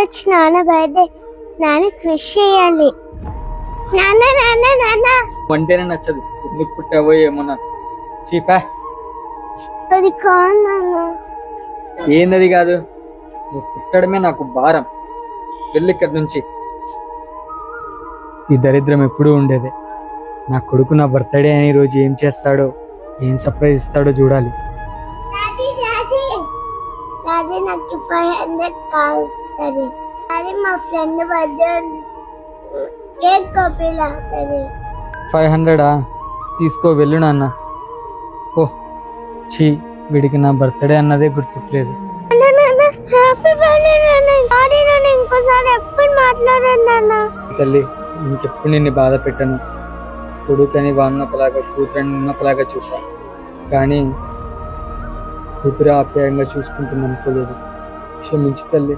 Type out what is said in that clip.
వచ్చి నాన్న బర్త్డే నాన్నకి విష్ చేయాలి. నాన్న నాన్న నాన్న అంటేనే నచ్చదు. ఎందుకు పుట్టావో ఏమన్నా చీపా. అది కాదు నాన్న. ఏందది కాదు, నువ్వు పుట్టడమే నాకు భారం. వెళ్ళి ఇక్కడి నుంచి. ఈ దరిద్రం ఎప్పుడూ ఉండేదే. నా కొడుకు నా బర్త్డే అని రోజు ఏం చేస్తాడో, ఏం సర్ప్రైజ్ ఇస్తాడో చూడాలి. డాడీ డాడీ డాడీ నాకు 500 కావాలి. డాడీ మా ఫ్రెండ్ బర్త్డే కేక్ కాపీలా. 500 తీసుకో, వెళ్ళు నాన్న. ఓ చీ, వీడికి నా బర్త్డే అన్నదే గుర్తులేదు. హ్యాపీ బర్త్డే నాన్న. సారీ నాన్న, ఇంకోసారి ఎప్పుడు మాట్లాడాను నాన్న. తల్లి, ఇంకెప్పుడు నిన్ను బాధ పెట్టను. కొడుకని వాడినొకలాగా, కూతురని నిన్నొకలాగా చూసా, కానీ కూతురు ఆప్యాయంగా చూసుకుంటుంది అనుకోలేదు. క్షమించి తల్లి.